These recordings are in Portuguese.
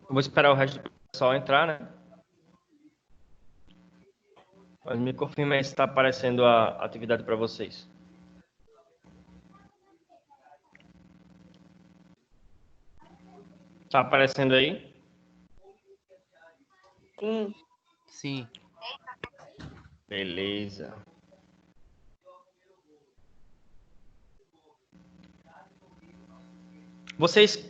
Eu vou esperar o resto do pessoal entrar, né? Mas me confirma aí se está aparecendo a atividade para vocês. Tá aparecendo aí? Sim. Sim. Beleza. Vocês,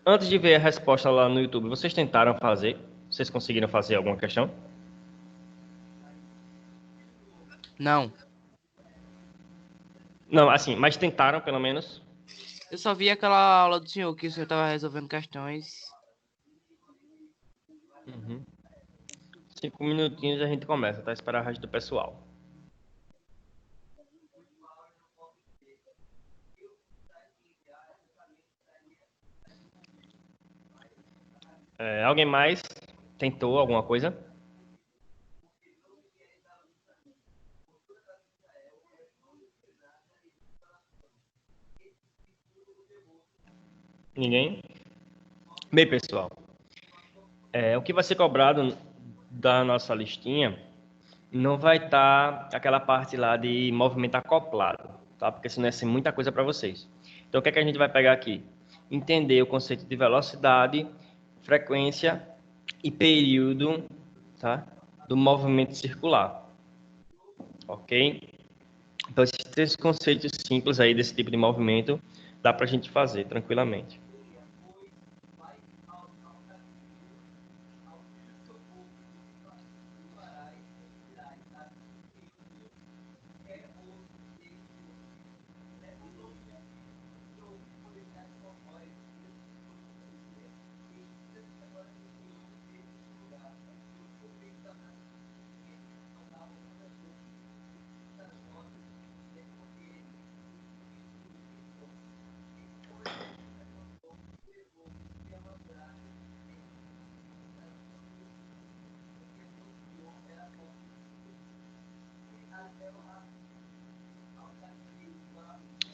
antes de ver a resposta lá no YouTube, vocês tentaram fazer? Vocês conseguiram fazer alguma questão? Não. Não, assim, mas tentaram pelo menos? Eu só vi aquela aula do senhor que o senhor tava resolvendo questões. Uhum. 5 minutinhos e a gente começa, tá? Esperar o resto do pessoal. Alguém mais tentou alguma coisa? Ninguém? Bem, pessoal, o que vai ser cobrado da nossa listinha não vai estar aquela parte lá de movimento acoplado, tá? Porque senão é assim, muita coisa para vocês. Então, o que é que a gente vai pegar aqui? Entender o conceito de velocidade, frequência e período, tá? Do movimento circular, ok? Então, esses três conceitos simples aí desse tipo de movimento dá para a gente fazer tranquilamente.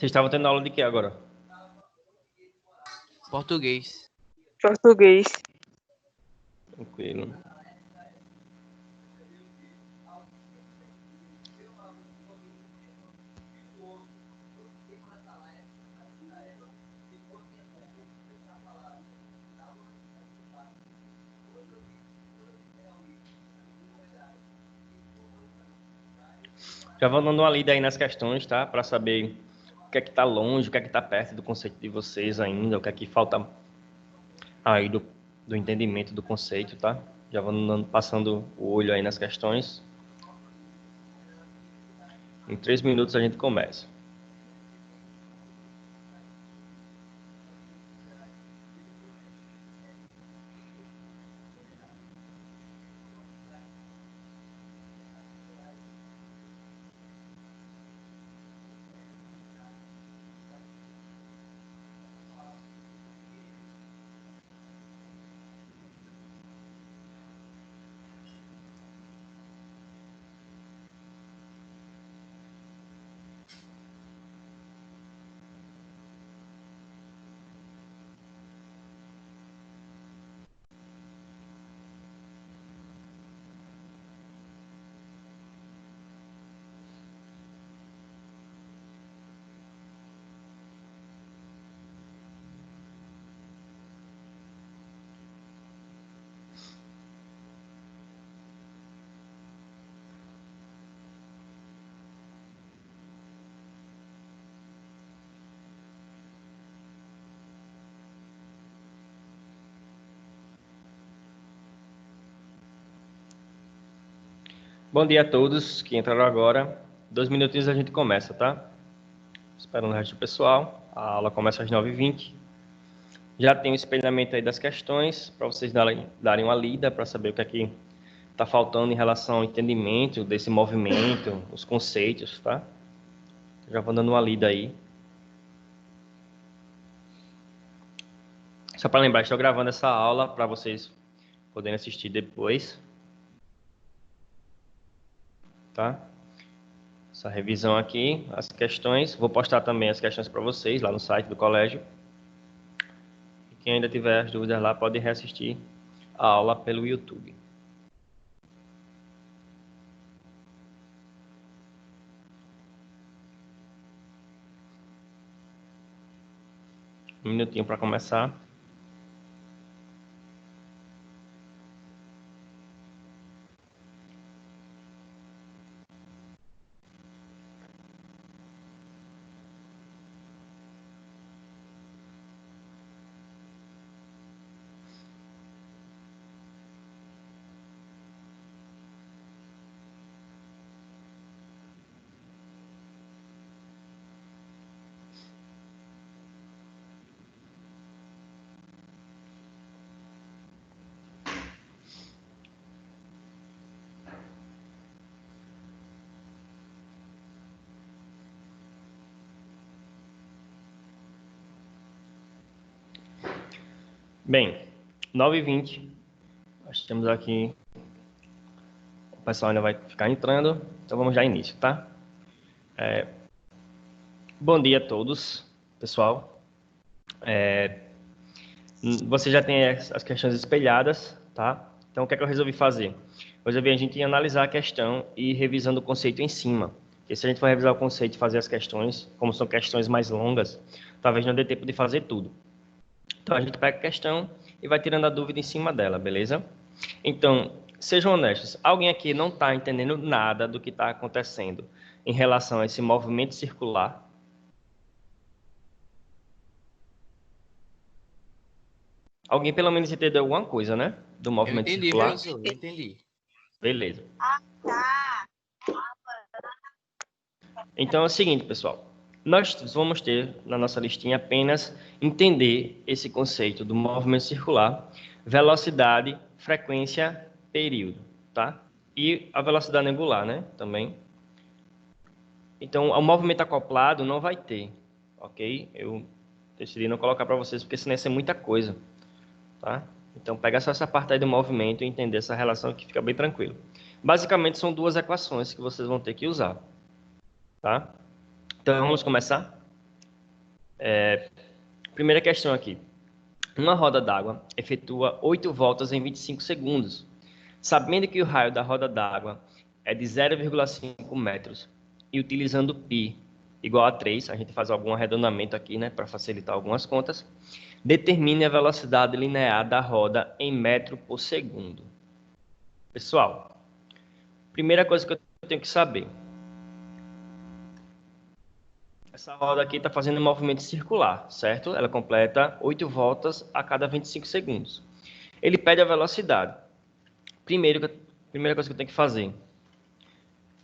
Vocês estavam tendo aula de quê agora? Português. Português. Tranquilo. Já vou dando uma lida aí nas questões, tá? Para saber o que é que está longe, o que é que está perto do conceito de vocês ainda, o que é que falta aí do entendimento do conceito, tá? Já vou passando o olho aí nas questões. Em 3 minutos a gente começa. Bom dia a todos que entraram agora. 2 minutinhos a gente começa, tá? Esperando o resto do pessoal. A aula começa às 9h20. Já tem o espelhamento aí das questões, para vocês darem uma lida, para saber o que é que está faltando em relação ao entendimento desse movimento, os conceitos, tá? Já vou dando uma lida aí. Só para lembrar, estou gravando essa aula para vocês poderem assistir depois, tá? Essa revisão aqui, as questões. Vou postar também as questões para vocês lá no site do colégio. Quem ainda tiver as dúvidas lá, pode reassistir a aula pelo YouTube. Um minutinho para começar. Bem, 9h20, nós temos aqui, o pessoal ainda vai ficar entrando, então vamos dar início, tá? Bom dia a todos, pessoal. Você já tem as questões espelhadas, tá? Então, o que é que eu resolvi fazer? Eu resolvi a gente analisar a questão e ir revisando o conceito em cima. Porque se a gente for revisar o conceito e fazer as questões, como são questões mais longas, talvez não dê tempo de fazer tudo. Então, a gente pega a questão e vai tirando a dúvida em cima dela, beleza? Então, sejam honestos. Alguém aqui não está entendendo nada do que está acontecendo em relação a esse movimento circular? Alguém pelo menos entendeu alguma coisa, né? Do Eu movimento entendi, circular? professor, eu entendi. Beleza. Então é o seguinte, pessoal. Nós vamos ter na nossa listinha apenas entender esse conceito do movimento circular, velocidade, frequência, período, tá? E a velocidade angular, né? Também. Então, o movimento acoplado não vai ter, ok? Eu decidi não colocar para vocês porque senão ia ser muita coisa, tá? Então, pega só essa parte aí do movimento e entender essa relação que fica bem tranquilo. Basicamente, são duas equações que vocês vão ter que usar, tá? Então, vamos começar? Primeira questão aqui. Uma roda d'água efetua 8 voltas em 25 segundos. Sabendo que o raio da roda d'água é de 0,5 metros e utilizando π igual a 3, a gente faz algum arredondamento aqui, né, para facilitar algumas contas, determine a velocidade linear da roda em metro por segundo. Pessoal, primeira coisa que eu tenho que saber. Essa roda aqui está fazendo um movimento circular, certo? Ela completa 8 voltas a cada 25 segundos. Ele pede a velocidade. Primeira coisa que eu tenho que fazer.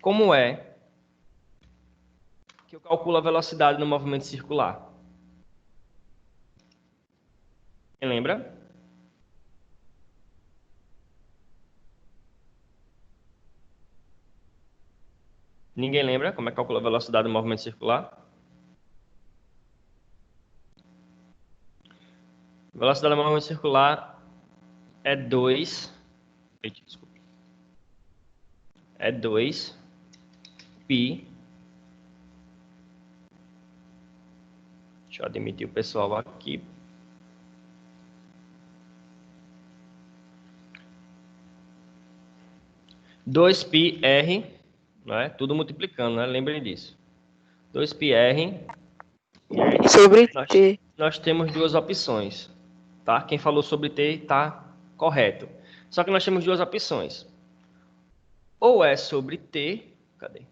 Como é que eu calculo a velocidade no movimento circular? Quem lembra? Ninguém lembra como é que calcula a velocidade no movimento circular? A velocidade do movimento circular é 2. Desculpa. É 2 π. Deixa eu admitir o pessoal aqui. Dois π r, não é? Tudo multiplicando, né? Lembrem disso. 2 π r. Sobre Nós, T. nós temos duas opções, tá? Quem falou sobre T está correto. Só que nós temos duas opções. Ou é sobre T, cadê?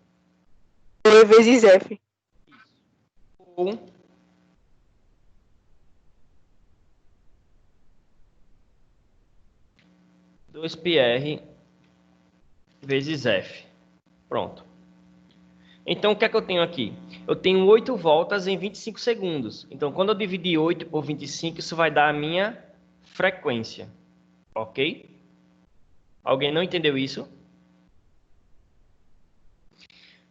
T vezes F. Ou dois πr vezes F. Pronto. Então, o que é que eu tenho aqui? Eu tenho 8 voltas em 25 segundos. Então, quando eu dividir 8 por 25, isso vai dar a minha frequência. Ok? Alguém não entendeu isso?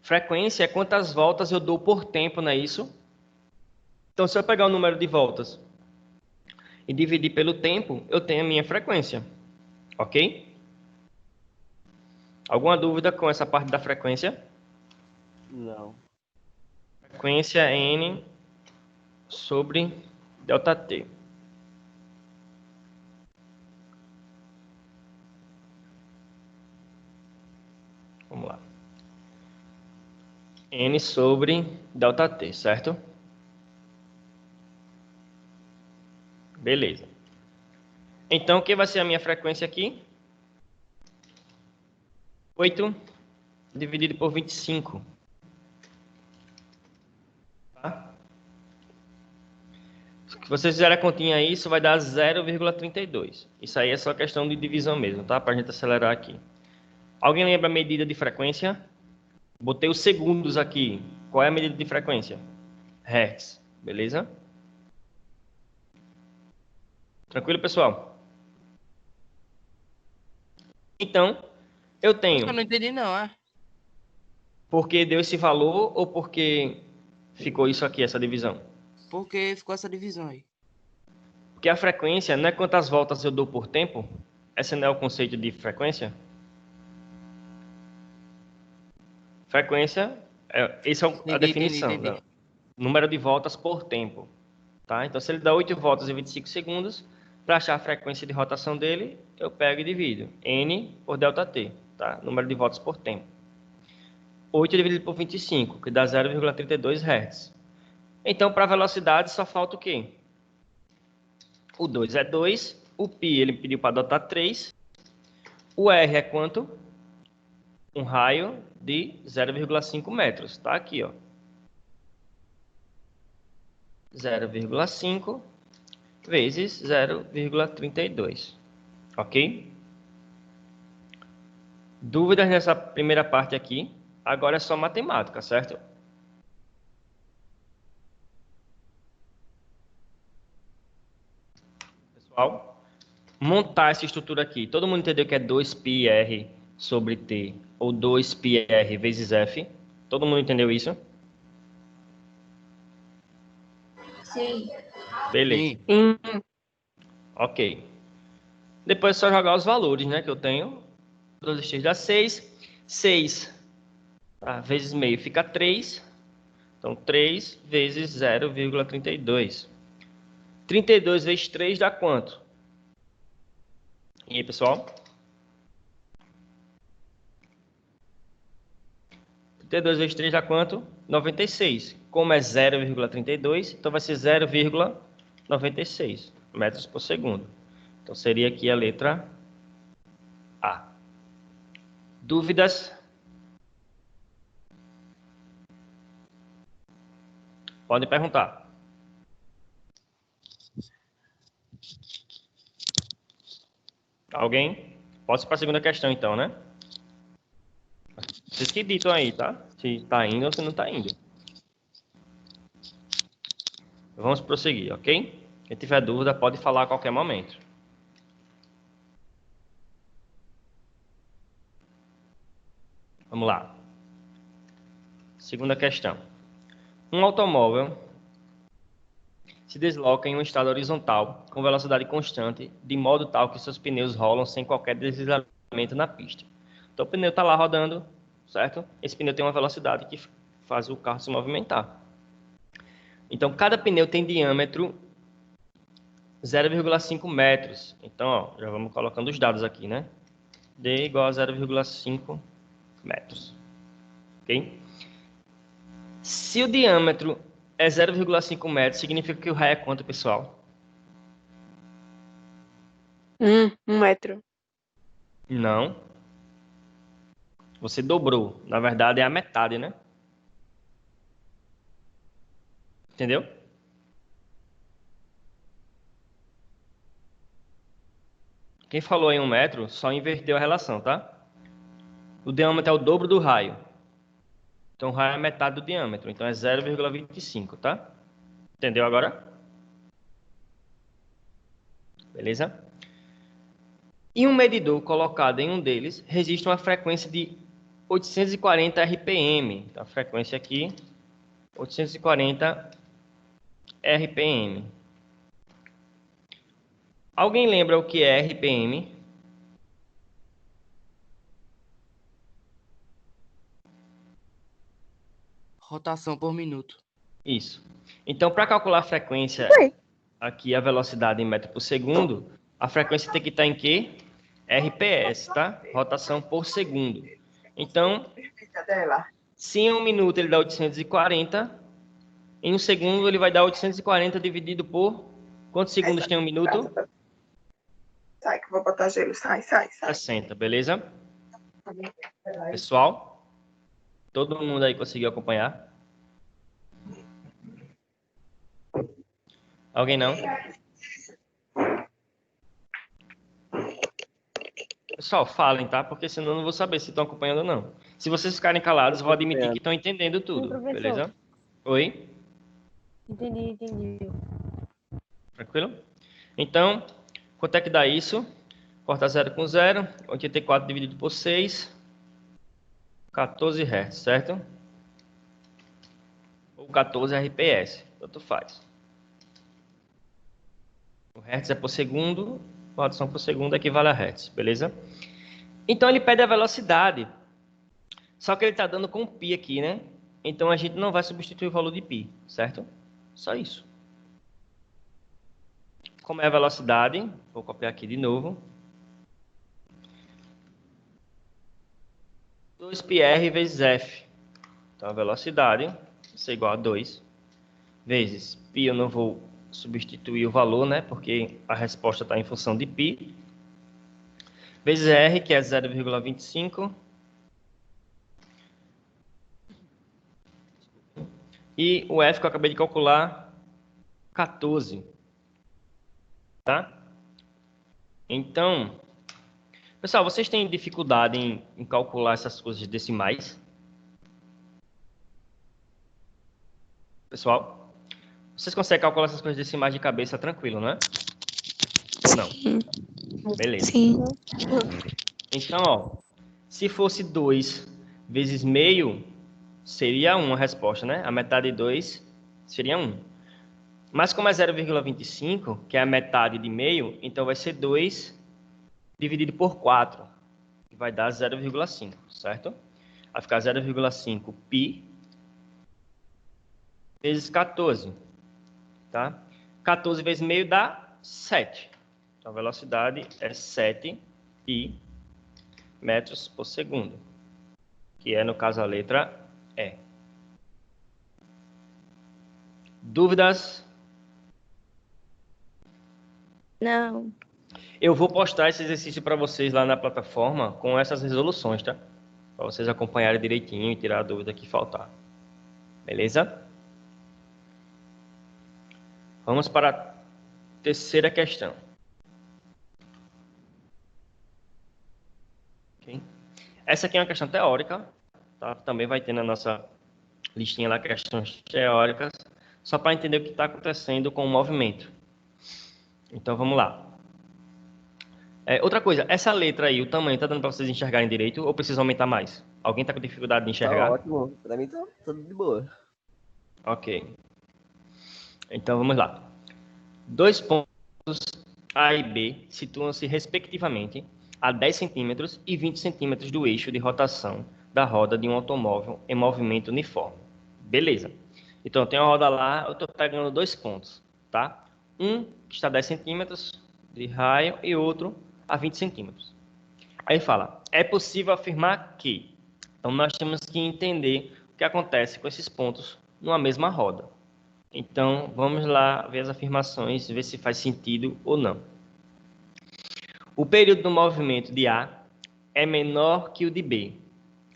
Frequência é quantas voltas eu dou por tempo, não é isso? Então, se eu pegar o número de voltas e dividir pelo tempo, eu tenho a minha frequência. Ok? Alguma dúvida com essa parte da frequência? Não. Frequência N sobre ΔT. N sobre ΔT, certo? Beleza. Então, o que vai ser a minha frequência aqui? 8 dividido por 25. Tá? Se vocês fizerem a continha aí, isso vai dar 0,32. Isso aí é só questão de divisão mesmo, tá? Para a gente acelerar aqui. Alguém lembra a medida de frequência? Botei os segundos aqui. Qual é a medida de frequência? Hertz. Beleza? Tranquilo, pessoal? Então, eu tenho... Eu não entendi não, é? Porque deu esse valor ou porque ficou isso aqui, essa divisão? Porque ficou essa divisão aí. Porque a frequência não é quantas voltas eu dou por tempo? Esse não é o conceito de frequência? Frequência, essa é a definição. Entendi. Né? Número de voltas por tempo. Tá? Então, se ele dá 8 voltas em 25 segundos, para achar a frequência de rotação dele, eu pego e divido. N por ΔT. Tá? Número de voltas por tempo. 8 dividido por 25, que dá 0,32 Hz. Então, para a velocidade, só falta o quê? O 2 é 2, o π ele pediu para adotar 3, o R é quanto? Um raio de 0,5 metros, tá aqui, ó. 0,5 vezes 0,32, ok? Dúvidas nessa primeira parte aqui? Agora é só matemática, certo? Pessoal, montar essa estrutura aqui. Todo mundo entendeu que é 2πr sobre t, ou 2πr vezes f? Todo mundo entendeu isso? Sim. Beleza. Sim. Ok. Depois é só jogar os valores, né, que eu tenho. 2x dá 6. 6 vezes meio fica 3. Então, 3 vezes 0,32. 32 vezes 3 dá quanto? E aí, pessoal? 32 vezes 3 dá quanto? 96. Como é 0,32, então vai ser 0,96 metros por segundo. Então, seria aqui a letra A. Dúvidas? Podem perguntar. Alguém? Posso ir para a segunda questão, então, né? Vocês que ditam aí, tá? Se tá indo ou se não tá indo. Vamos prosseguir, ok? Quem tiver dúvida pode falar a qualquer momento. Vamos lá. Segunda questão. Um automóvel se desloca em um estado horizontal com velocidade constante, de modo tal que seus pneus rolam sem qualquer deslizamento na pista. Então o pneu está lá rodando, certo? Esse pneu tem uma velocidade que faz o carro se movimentar. Então cada pneu tem diâmetro 0,5 metros. Então, ó, já vamos colocando os dados aqui, né? D igual a 0,5 metros. Ok? Se o diâmetro é 0,5 metros, significa que o raio é quanto, pessoal? 1 metro. Não. Você dobrou. Na verdade, é a metade, né? Entendeu? Quem falou em 1 metro, só inverteu a relação, tá? O diâmetro é o dobro do raio. Então, o raio é metade do diâmetro. Então, é 0,25, tá? Entendeu agora? Beleza? E um medidor colocado em um deles registra uma frequência de 840 RPM. Então, a frequência aqui, 840 RPM. Alguém lembra o que é RPM? Rotação por minuto. Isso. Então, para calcular a frequência, aqui a velocidade em metro por segundo, a frequência tem que estar em quê? RPS, tá? Rotação por segundo. Então, Se em 1 minuto ele dá 840, em 1 segundo ele vai dar 840 dividido por... Quantos segundos tem 1 minuto? Sai, que eu vou botar gelo. Sai, sai, sai. 60, beleza? Pessoal, todo mundo aí conseguiu acompanhar? Alguém não? Pessoal, falem, tá? Porque senão eu não vou saber se estão acompanhando ou não. Se vocês ficarem calados, eu vou admitir que estão entendendo tudo, professor. beleza? Oi? Entendi. Tranquilo? Então, quanto é que dá isso? Corta 0 com 0. 84 dividido por 6. 14 Hz, certo? Ou 14 RPS, tanto faz. O Hertz é por segundo, a rotação por segundo equivale a Hertz, beleza? Então ele pede a velocidade, só que ele está dando com π aqui, né? Então a gente não vai substituir o valor de π, certo? Só isso. Como é a velocidade, vou copiar aqui de novo. 2πr vezes f. Então a velocidade vai ser igual a 2 vezes π, eu não vou substituir o valor, né? Porque a resposta está em função de π. Vezes r, que é 0,25. E o f que eu acabei de calcular, 14. Tá? Então, pessoal, vocês têm dificuldade em calcular essas coisas decimais? Pessoal, vocês conseguem calcular essas coisas decimais de cabeça tranquilo, não é? Não. Beleza. Sim. Então, ó, se fosse 2 vezes meio, seria 1 a resposta, né? A metade de 2 seria 1. Mas como é 0,25, que é a metade de meio, então vai ser 2 dividido por 4, que vai dar 0,5, certo? Vai ficar 0,5 π vezes 14, tá? 14 vezes meio dá 7. Então a velocidade é 7 π metros por segundo, que é, no caso, a letra E. Dúvidas? Não. Eu vou postar esse exercício para vocês lá na plataforma com essas resoluções, tá? Para vocês acompanharem direitinho e tirar a dúvida que faltar. Beleza? Vamos para a terceira questão. Okay. Essa aqui é uma questão teórica, tá? Também vai ter na nossa listinha lá questões teóricas, só para entender o que está acontecendo com o movimento. Então, vamos lá. Outra coisa, essa letra aí, o tamanho, está dando para vocês enxergarem direito ou precisa aumentar mais? Alguém está com dificuldade de enxergar? Tá ótimo. Pra mim tá tudo de boa. Ok. Então, vamos lá. 2 pontos A e B situam-se, respectivamente, a 10 centímetros e 20 centímetros do eixo de rotação da roda de um automóvel em movimento uniforme. Beleza. Então, eu tenho a roda lá, eu estou pegando 2 pontos, tá? Um que está a 10 centímetros de raio e outro a 20 centímetros. Aí fala, é possível afirmar que... Então, nós temos que entender o que acontece com esses pontos numa mesma roda. Então, vamos lá ver as afirmações, ver se faz sentido ou não. O período do movimento de A é menor que o de B.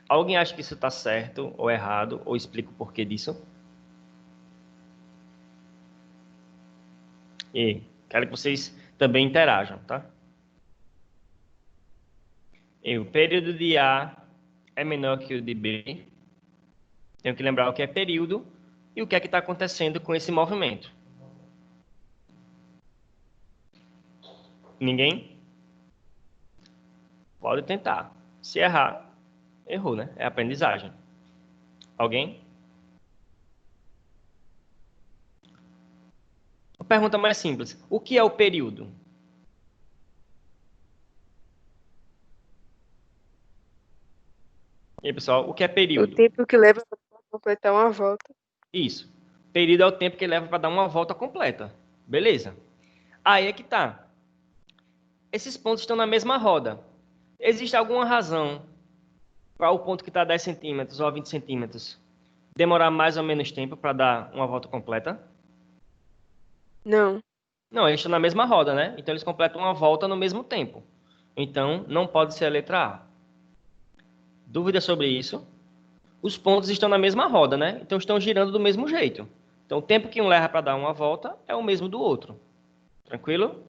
Alguém acha que isso está certo ou errado, ou explica o porquê disso? E quero que vocês também interajam, tá? E o período de A é menor que o de B. Tenho que lembrar o que é período e o que é que está acontecendo com esse movimento. Ninguém? Pode tentar. Se errar, errou, né? É aprendizagem. Alguém? Uma pergunta mais simples. O que é o período? E aí, pessoal, o que é O período? tempo que leva para completar uma volta. Isso. Período é o tempo que leva para dar uma volta completa. Beleza. Aí é que tá. Esses pontos estão na mesma roda. Existe alguma razão Qual o ponto que está a 10 centímetros ou a 20 centímetros? Demorar mais ou menos tempo para dar uma volta completa? Não. Não, eles estão na mesma roda, né? Então eles completam uma volta no mesmo tempo. Então não pode ser a letra A. Dúvida sobre isso? Os pontos estão na mesma roda, né? Então estão girando do mesmo jeito. Então o tempo que um leva para dar uma volta é o mesmo do outro. Tranquilo?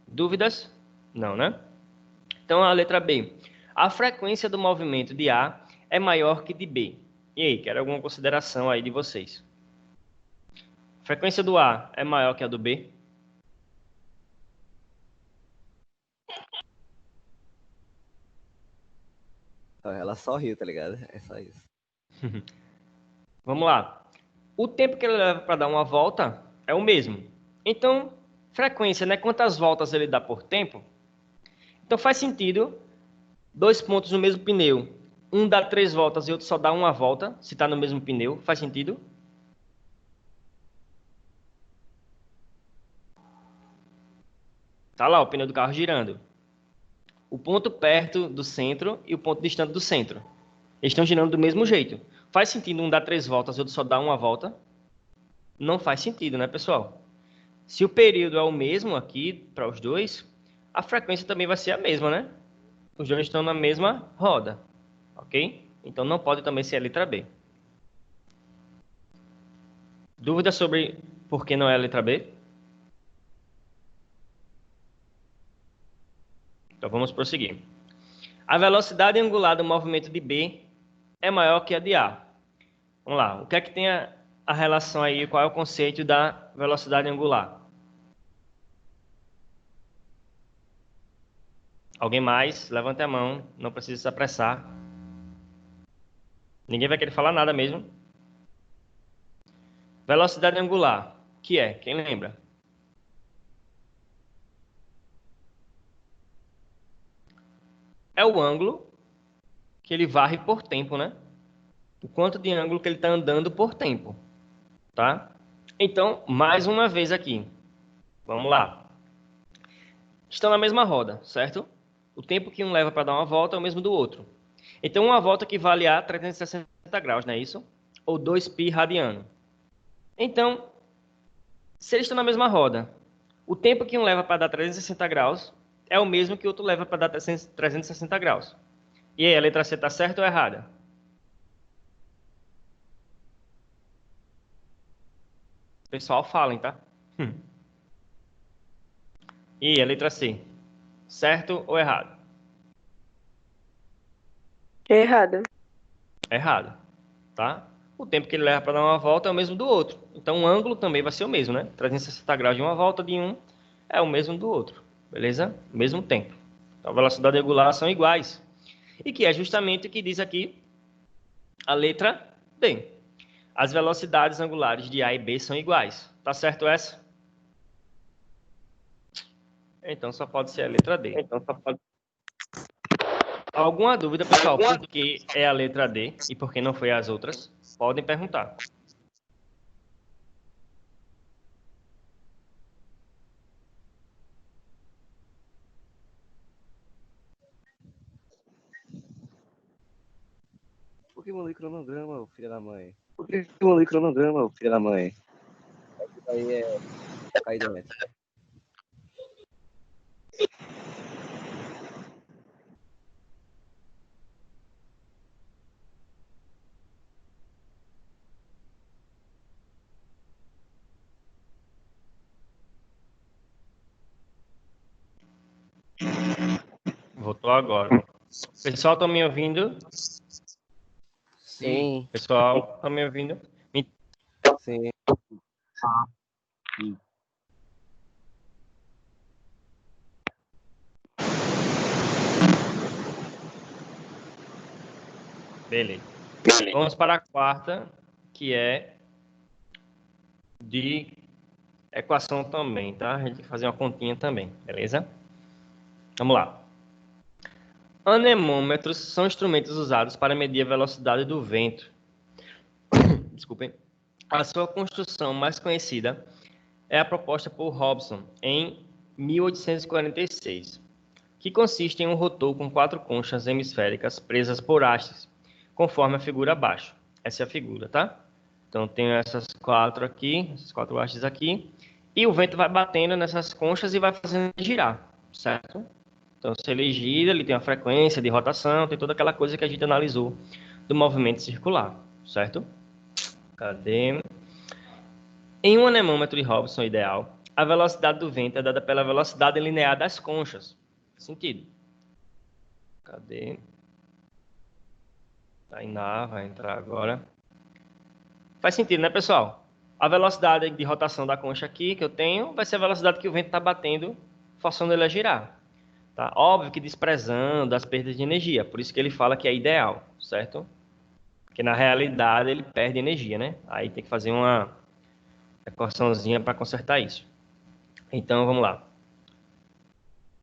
Dúvidas? Não, né? Então a letra B. A frequência do movimento de A é maior que de B. E aí, quero alguma consideração aí de vocês? A frequência do A é maior que a do B? Ela só riu, tá ligado? É só isso. Vamos lá. O tempo que ele leva para dar uma volta é o mesmo. Então, frequência, né? Quantas voltas ele dá por tempo? Então faz sentido dois pontos no mesmo pneu. Um dá 3 voltas e outro só dá uma volta, se está no mesmo pneu. Faz sentido? Tá lá o pneu do carro girando. O ponto perto do centro e o ponto distante do centro. Eles estão girando do mesmo jeito. Faz sentido um dar 3 voltas e outro só dar uma volta? Não faz sentido, né, pessoal? Se o período é o mesmo aqui para os dois, a frequência também vai ser a mesma, né? Os dois estão na mesma roda, ok? Então não pode também ser a letra B. Dúvida sobre por que não é a letra B? Então vamos prosseguir. A velocidade angular do movimento de B é maior que a de A. Vamos lá. O que é que tem a relação aí? Qual é o conceito da velocidade angular? Alguém mais? Levante a mão. Não precisa se apressar. Ninguém vai querer falar nada mesmo. Velocidade angular. O que é? Quem lembra? É o ângulo que ele varre por tempo, né? O quanto de ângulo que ele está andando por tempo, tá? Então, mais uma vez aqui. Vamos lá. Estão na mesma roda, certo? O tempo que um leva para dar uma volta é o mesmo do outro. Então, uma volta equivale a 360 graus, não é isso? Ou 2π radiano. Então, se eles estão na mesma roda, o tempo que um leva para dar 360 graus é o mesmo que o outro leva para dar 360 graus. E aí, a letra C está certa ou errada? Pessoal, falem, tá? E a letra C, certo ou errado? Errada. Errado, tá? O tempo que ele leva para dar uma volta é o mesmo do outro. Então o ângulo também vai ser o mesmo, né? 360 graus de uma volta de um é o mesmo do outro, beleza? Mesmo tempo. Então a velocidade angular são iguais. E que é justamente o que diz aqui a letra D. As velocidades angulares de A e B são iguais. Tá certo essa? Então só pode ser a letra D. Alguma dúvida, pessoal, por que é a letra D e por que não foi as outras? Podem perguntar. Por que mandei cronograma, ô filho da mãe? Por que mandei cronograma, ô filho da mãe? Isso aí é cair dentro. Voltou agora. Pessoal, estão me ouvindo? Sim, Pessoal, estão me ouvindo? sim. Beleza. Vamos para a quarta, que é de equação também, tá? A gente tem que fazer uma continha também, beleza? Vamos lá. Anemômetros são instrumentos usados para medir a velocidade do vento. Desculpem. A sua construção mais conhecida é a proposta por Hobson em 1846, que consiste em um rotor com 4 conchas hemisféricas presas por hastes, conforme a figura abaixo. Essa é a figura, tá? Então, tenho essas 4 aqui, essas 4 hastes aqui, e o vento vai batendo nessas conchas e vai fazendo girar, certo? Então, se ele gira, ele tem uma frequência de rotação, tem toda aquela coisa que a gente analisou do movimento circular, certo? Cadê? Em um anemômetro de Hobson ideal, a velocidade do vento é dada pela velocidade linear das conchas. Sentido. Cadê? Tainá vai entrar agora. Faz sentido, né, pessoal? A velocidade de rotação da concha aqui que eu tenho vai ser a velocidade que o vento está batendo, forçando ele a girar. Tá? Óbvio que desprezando as perdas de energia, por isso que ele fala que é ideal, certo? Porque na realidade ele perde energia, né? Aí tem que fazer uma equaçãozinha para consertar isso. Então vamos lá.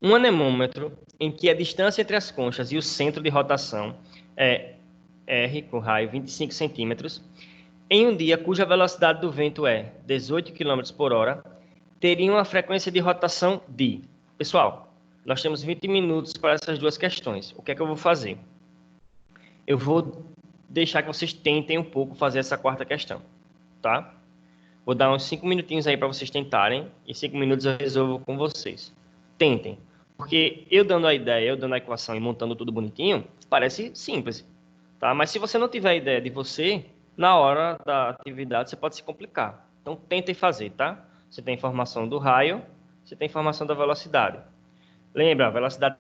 Um anemômetro em que a distância entre as conchas e o centro de rotação é R, com raio 25 centímetros, em um dia cuja velocidade do vento é 18 km por hora, teria uma frequência de rotação de... Pessoal, nós temos 20 minutos para essas duas questões. O que é que eu vou fazer? Eu vou deixar que vocês tentem um pouco fazer essa quarta questão, tá? Vou dar uns 5 minutinhos aí para vocês tentarem, e 5 minutos eu resolvo com vocês. Tentem, porque eu dando a ideia, eu dando a equação e montando tudo bonitinho, parece simples, tá? Mas se você não tiver ideia de você, na hora da atividade você pode se complicar. Então tentem fazer, tá? Você tem informação do raio, você tem informação da velocidade. Lembra, a velocidade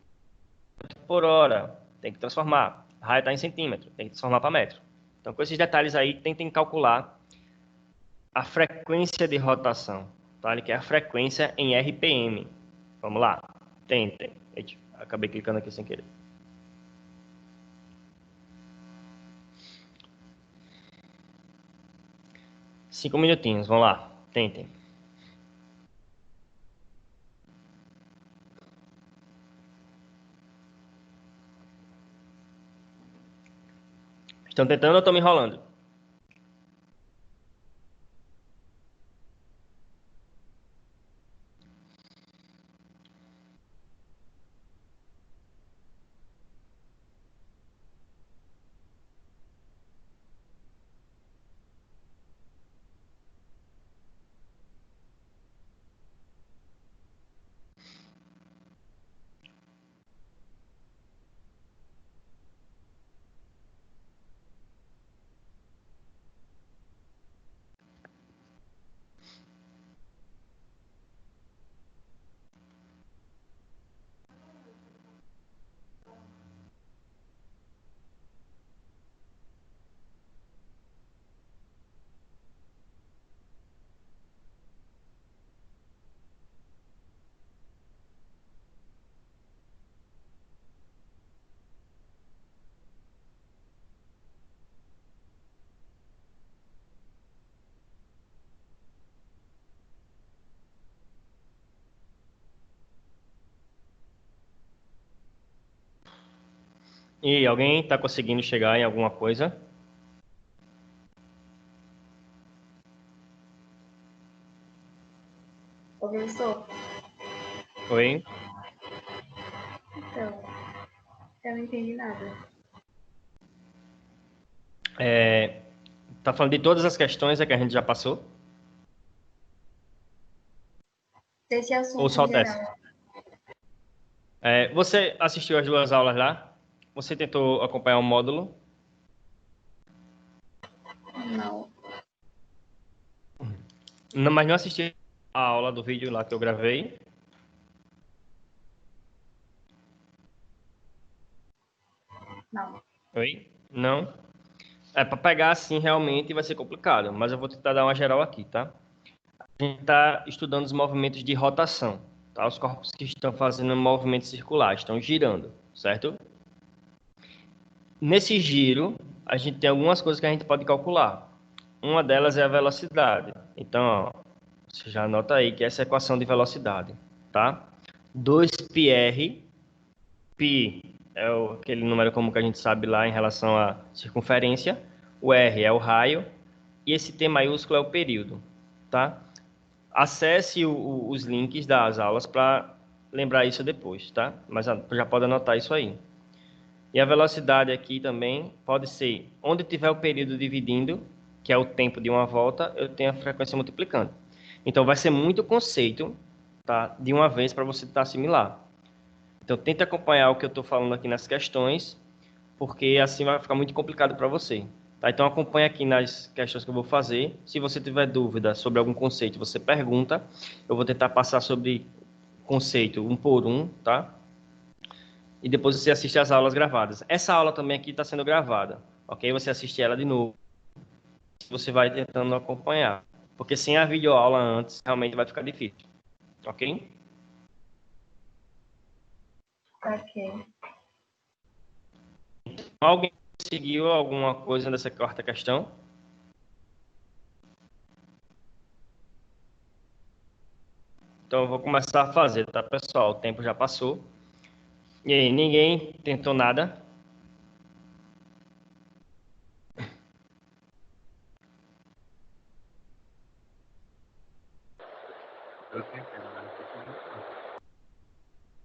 por hora, tem que transformar. Raio está em centímetro, tem que transformar para metro. Então, com esses detalhes aí, tentem calcular a frequência de rotação. Tá? Ele quer a frequência em RPM. Vamos lá, tentem. Eita, acabei clicando aqui sem querer. Cinco minutinhos, vamos lá, tentem. Estão tentando ou estão me enrolando? E alguém está conseguindo chegar em alguma coisa? Ô, professor, Oi? então, eu não entendi nada. Tá falando de todas as questões que a gente já passou? Desse assunto Ou só em dessa? geral. Você assistiu as duas aulas lá? Você tentou acompanhar o módulo? Não. Não, mas não assisti a aula do vídeo lá que eu gravei? Não. Oi? Não? Para pegar assim realmente vai ser complicado, mas eu vou tentar dar uma geral aqui, tá? A gente está estudando os movimentos de rotação, tá? Os corpos que estão fazendo movimentos circulares, estão girando, certo? Nesse giro, a gente tem algumas coisas que a gente pode calcular. Uma delas é a velocidade. Então, ó, você já anota aí que essa é a equação de velocidade, tá? 2πr, π é aquele número comum que a gente sabe lá em relação à circunferência, o r é o raio, e esse T maiúsculo é o período, tá? Acesse os links das aulas para lembrar isso depois, tá? Mas já pode anotar isso aí. E a velocidade aqui também pode ser, onde tiver o período dividindo, que é o tempo de uma volta, eu tenho a frequência multiplicando. Então, vai ser muito conceito, tá? De uma vez para você estar assimilar. Então, tente acompanhar o que eu estou falando aqui nas questões, porque assim vai ficar muito complicado para você. Tá? Então, acompanhe aqui nas questões que eu vou fazer. Se você tiver dúvida sobre algum conceito, você pergunta. Eu vou tentar passar sobre conceito um por um, tá? E depois você assiste as aulas gravadas. Essa aula também aqui está sendo gravada, ok? Você assiste ela de novo. Você vai tentando acompanhar. Porque sem a videoaula antes, realmente vai ficar difícil. Ok? Ok. Alguém conseguiu alguma coisa dessa quarta questão? Então, eu vou começar a fazer, tá, pessoal? O tempo já passou. E aí, ninguém tentou nada?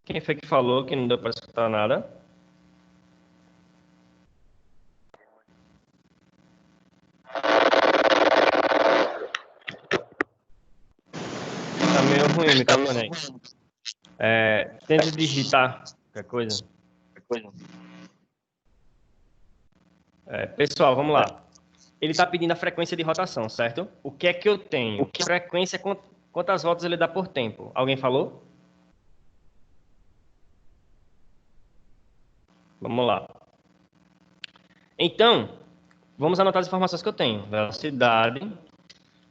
Quem foi que falou que não deu para escutar nada? Tá meio ruim o microfone aí. Tente digitar qualquer coisa. Pessoal, vamos lá. Ele está pedindo a frequência de rotação, certo? O que é que eu tenho? Frequência, quantas voltas ele dá por tempo? Alguém falou? Vamos lá. Então, vamos anotar as informações que eu tenho. Velocidade,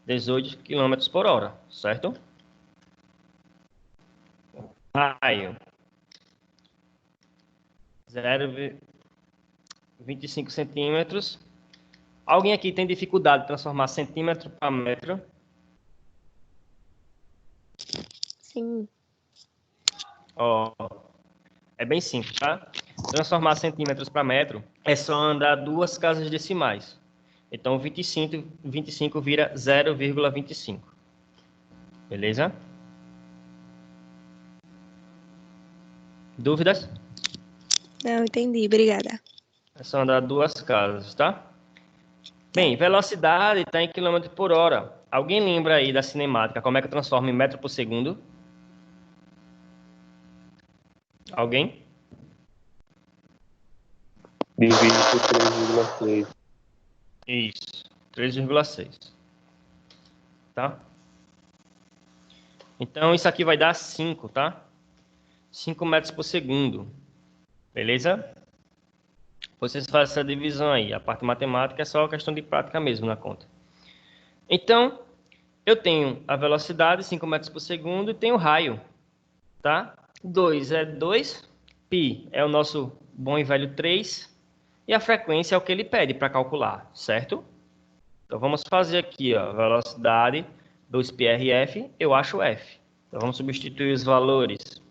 18 km por hora, certo? Raio, 0,25 centímetros. Alguém aqui tem dificuldade de transformar centímetro para metro? Sim. Ó, é bem simples, tá? Transformar centímetros para metro é só andar duas casas decimais. Então, 25 vira 0,25. Beleza? Dúvidas? Não, entendi. Obrigada. É só andar duas casas, tá? Bem, velocidade está em km por hora. Alguém lembra aí da cinemática? Como é que eu transformo em metro por segundo? Alguém? Divide por 3,6. Isso, 3,6. Tá? Então, isso aqui vai dar 5, tá? 5 metros por segundo. Beleza? Vocês fazem essa divisão aí. A parte matemática é só questão de prática mesmo na conta. Então, eu tenho a velocidade, 5 metros por segundo, e tenho o raio, tá? 2 é 2, π é o nosso bom e velho 3, e a frequência é o que ele pede para calcular, certo? Então, vamos fazer aqui, ó, velocidade, 2πrf, eu acho f. Então, vamos substituir os valores.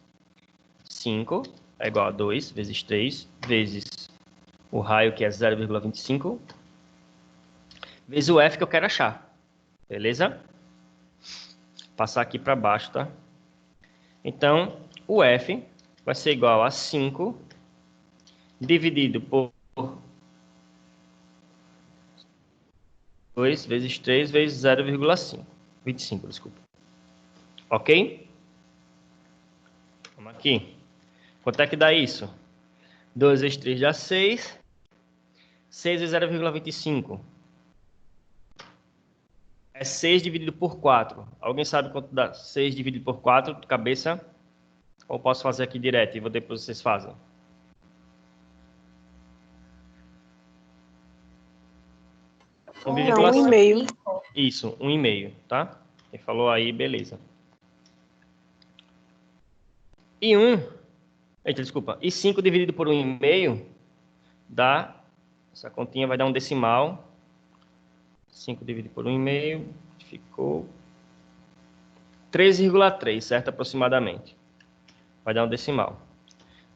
5 é igual a 2 vezes 3, vezes o raio, que é 0,25, vezes o f que eu quero achar. Beleza? Passar aqui para baixo, tá? Então, o f vai ser igual a 5 dividido por 2 vezes 3 vezes 0,5. 25, desculpa. Ok? Vamos aqui. Quanto é que dá isso? 2 vezes 3 dá 6. 6 vezes 0,25. É 6 dividido por 4. Alguém sabe quanto dá 6 dividido por 4 de cabeça? Ou posso fazer aqui direto e depois vocês fazem? Não, 1,5. Isso, 1,5, tá? Quem falou aí, beleza. E 5 dividido por 1,5 dá, essa continha vai dar um decimal. 5 dividido por 1,5 ficou 3,3, certo? Aproximadamente. Vai dar um decimal.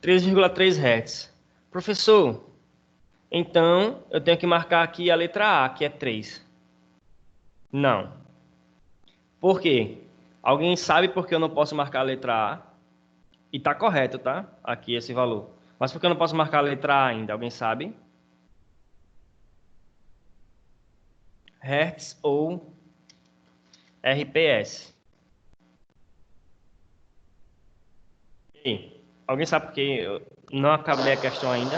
3,3 Hz. Professor, então eu tenho que marcar aqui a letra A, que é 3. Não. Por quê? Alguém sabe por que eu não posso marcar a letra A? E tá correto, tá? Aqui esse valor. Mas por que eu não posso marcar a letra A ainda? Alguém sabe? Hertz ou RPS? E aí? Alguém sabe porque eu não acabei a questão ainda?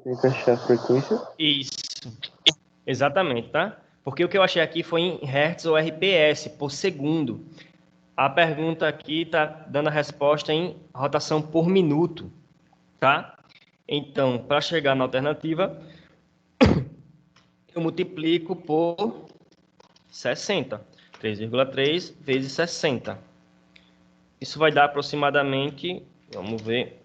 Tem que achar a frequência. Isso. Exatamente, tá? Porque o que eu achei aqui foi em Hertz ou RPS por segundo. A pergunta aqui está dando a resposta em rotação por minuto, tá? Então, para chegar na alternativa, eu multiplico por 60. 3,3 vezes 60. Isso vai dar aproximadamente, vamos ver,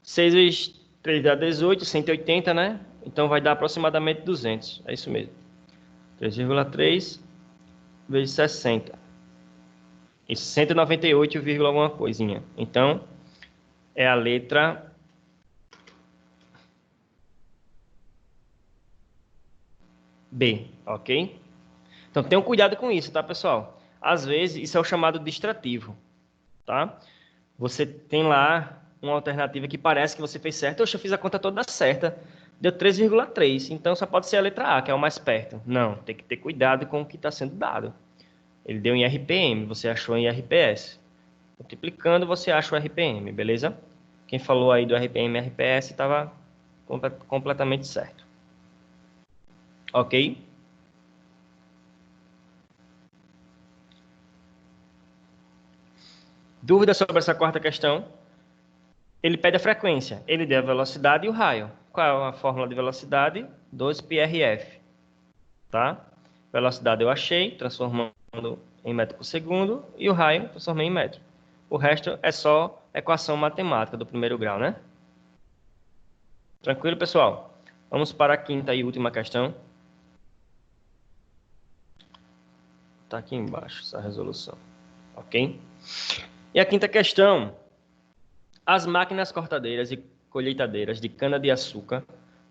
6 vezes 3 dá 18, 180, né? Então vai dar aproximadamente 200. É isso mesmo. 3,3 vezes 60. E 198, alguma coisinha. Então, é a letra B, ok? Então, tenham cuidado com isso, tá, pessoal? Às vezes, isso é o chamado distrativo, tá? Você tem lá uma alternativa que parece que você fez certo. Eu fiz a conta toda certa. Deu 3,3. Então, só pode ser a letra A, que é o mais perto. Não, tem que ter cuidado com o que está sendo dado. Ele deu em RPM, você achou em RPS. Multiplicando, você acha o RPM, beleza? Quem falou aí do RPM e RPS estava completamente certo. Ok? Dúvida sobre essa quarta questão? Ele pede a frequência, ele deu a velocidade e o raio. Qual é a fórmula de velocidade? 2πrf. Tá? Velocidade eu achei, transformando em metro por segundo, e o raio transformei em metro. O resto é só equação matemática do primeiro grau, né? Tranquilo, pessoal? Vamos para a quinta e última questão. Está aqui embaixo essa resolução. Ok? E a quinta questão. As máquinas cortadeiras e colheitadeiras de cana-de-açúcar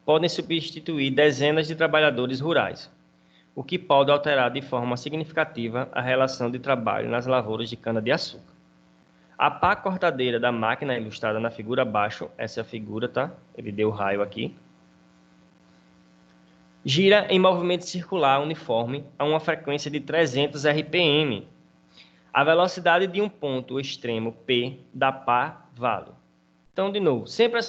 podem substituir dezenas de trabalhadores rurais, o que pode alterar de forma significativa a relação de trabalho nas lavouras de cana-de-açúcar. A pá cortadeira da máquina ilustrada na figura abaixo, essa é a figura, tá? Ele deu raio aqui. Gira em movimento circular uniforme a uma frequência de 300 RPM. A velocidade de um ponto extremo P da pá vale. Então, de novo, sempre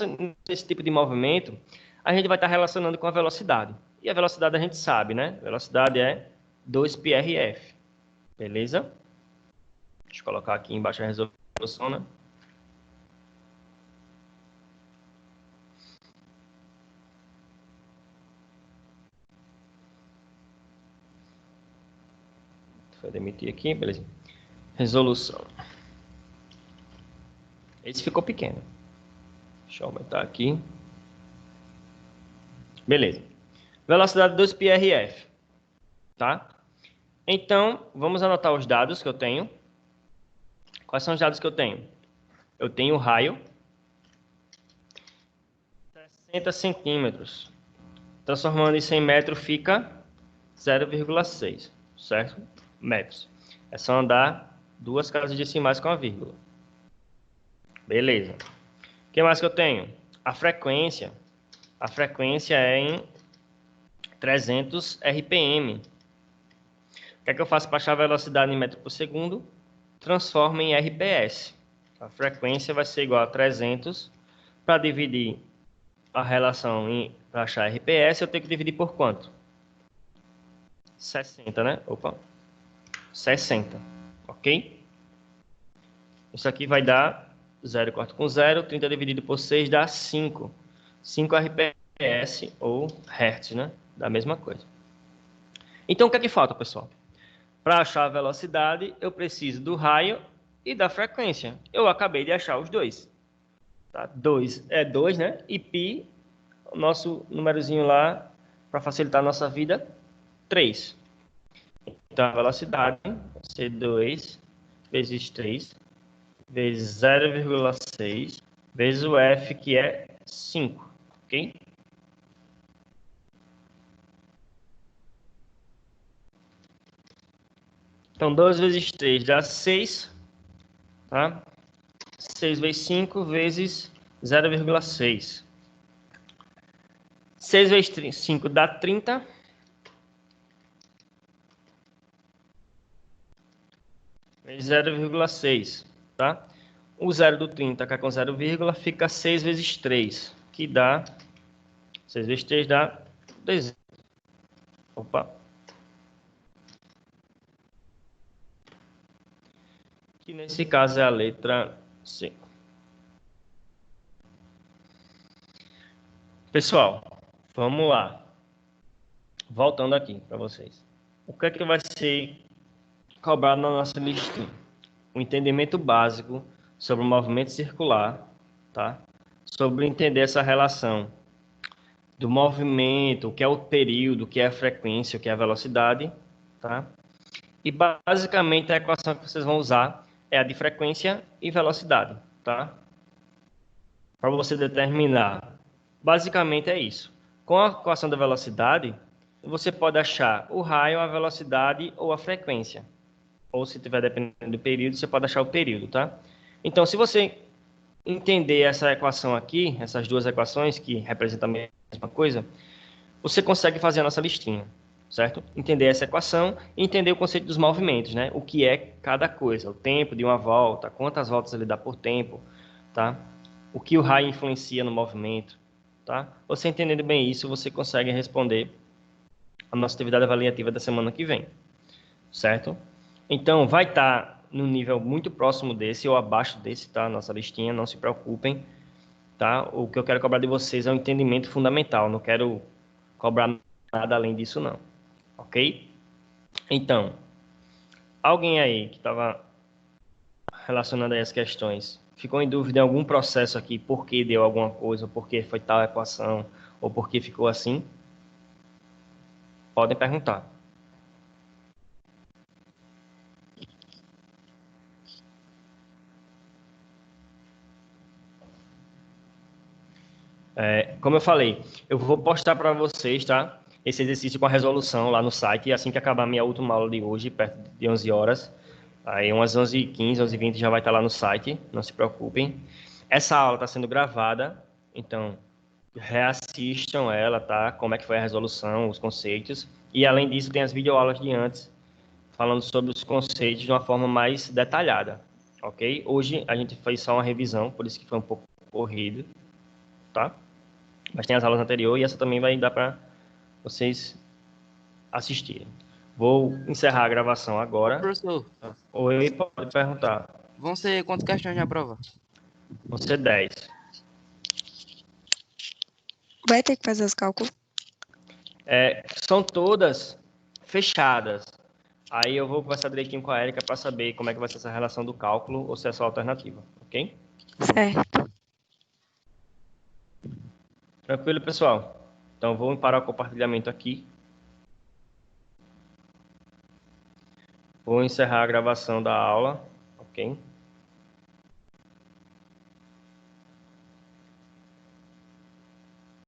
esse tipo de movimento, a gente vai estar relacionando com a velocidade. E a velocidade a gente sabe, né? A velocidade é 2πrf. Beleza? Deixa eu colocar aqui embaixo a resolução, né? Vou demitir aqui, beleza. Resolução. Esse ficou pequeno. Deixa eu aumentar aqui. Beleza. Velocidade 2πrf. Tá? Então, vamos anotar os dados que eu tenho. Quais são os dados que eu tenho? Eu tenho o raio. 60 centímetros. Transformando isso em metro fica 0,6, certo? Metros. É só andar 2 casas decimais com a vírgula. Beleza. O que mais que eu tenho? A frequência. A frequência é em 300 RPM. O que é que eu faço para achar a velocidade em metro por segundo? Transformo em RPS. A frequência vai ser igual a 300. Para dividir a relação para achar RPS, eu tenho que dividir por quanto? 60, né? Opa. 60. Ok? Isso aqui vai dar 0 corta com 0. 30 dividido por 6 dá 5. 5 RPS ou Hertz, né? Da mesma coisa. Então, o que é que falta, pessoal? Para achar a velocidade, eu preciso do raio e da frequência. Eu acabei de achar os dois. Tá? 2 é 2, né? E π, o nosso númerozinho lá, para facilitar a nossa vida, 3. Então, a velocidade vai ser 2 vezes 3 vezes 0,6 vezes o F, que é 5. Ok? Então, 2 vezes 3 dá 6, tá? 6 vezes 5 vezes 0,6. 6 vezes 5 dá 30. Vezes 0,6, tá? O 0 do 30 cai com 0, fica 6 vezes 3, que dá 6 vezes 3 dá 2. Opa. Que nesse caso é a letra C. Pessoal, vamos lá. Voltando aqui para vocês. O que é que vai ser cobrado na nossa listinha? O entendimento básico sobre o movimento circular, tá? Sobre entender essa relação do movimento, o que é o período, o que é a frequência, o que é a velocidade, tá? E basicamente a equação que vocês vão usar é a de frequência e velocidade, tá? Para você determinar. Basicamente é isso. Com a equação da velocidade, você pode achar o raio, a velocidade ou a frequência. Ou se tiver dependendo do período, você pode achar o período, tá? Então, se você entender essa equação aqui, essas duas equações que representam a mesma coisa, você consegue fazer a nossa listinha, certo? Entender essa equação e entender o conceito dos movimentos, né? O que é cada coisa, o tempo de uma volta, quantas voltas ele dá por tempo, tá? O que o raio influencia no movimento, tá? Você entendendo bem isso, você consegue responder a nossa atividade avaliativa da semana que vem, certo? Então, vai estar no nível muito próximo desse ou abaixo desse, tá? Nossa listinha, não se preocupem, tá? O que eu quero cobrar de vocês é um entendimento fundamental, não quero cobrar nada além disso, não. Ok? Então, alguém aí que estava relacionando aí as questões, ficou em dúvida em algum processo aqui, por que deu alguma coisa, ou por que foi tal equação, ou por que ficou assim? Podem perguntar. Como eu falei, eu vou postar para vocês, tá? Esse exercício com a resolução lá no site, assim que acabar a minha última aula de hoje, perto de 11 horas. Aí umas 11h15, 11h20 já vai estar lá no site, não se preocupem. Essa aula está sendo gravada, então reassistam ela, tá? Como é que foi a resolução, os conceitos. E além disso, tem as videoaulas de antes, falando sobre os conceitos de uma forma mais detalhada, ok? Hoje a gente fez só uma revisão, por isso que foi um pouco corrido, tá? Mas tem as aulas anteriores e essa também vai dar para vocês assistirem. Vou encerrar a gravação Ô, agora. professor, Oi, pode perguntar. vão ser quantas questões na prova? Vão ser 10. Vai ter que fazer os cálculos? São todas fechadas. Aí eu vou conversar direitinho com a Érica para saber como é que vai ser essa relação do cálculo ou se é só alternativa, ok? Certo. Tranquilo, pessoal? Então vou parar o compartilhamento aqui. Vou encerrar a gravação da aula, ok?